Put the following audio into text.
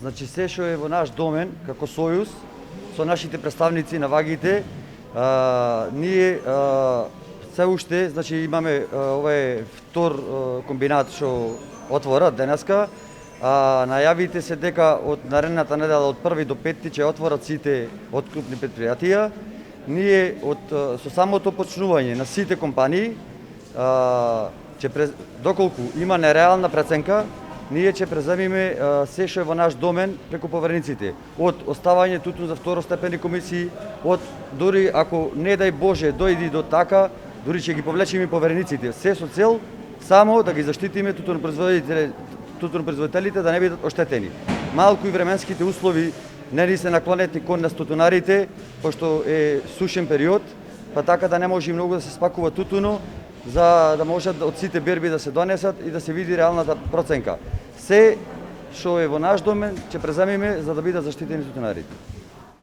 Значи се што е во наш домен како сојуз со нашите представници на вагите, ние се уште, значи имаме ова е втор комбинат што отвора денеска. Најавите се дека од наредната недела од 1 до 5 ќе отворат сите откупни предпријатија. Ние со самото почнување на сите компании, доколку има нереална преценка, ние ќе преземиме се што е во наш домен преку поверениците. Од оставање тутун за второстепени комисии, од дури ако не дај Боже дојди до така, дури ќе ги повлечеме поверениците. Се со цел само да ги заштитиме тутунопроизводителите да не бидат оштетени. Малку и временските услови не ни се наклонети кон нас тутунарите, пошто е сушен период, па така да не може многу да се спакува тутуно, за да можат од сите берби да се донесат и да се види реалната проценка. Се што е во наш домен ќе преземиме за да бидат заштитени тутунарите.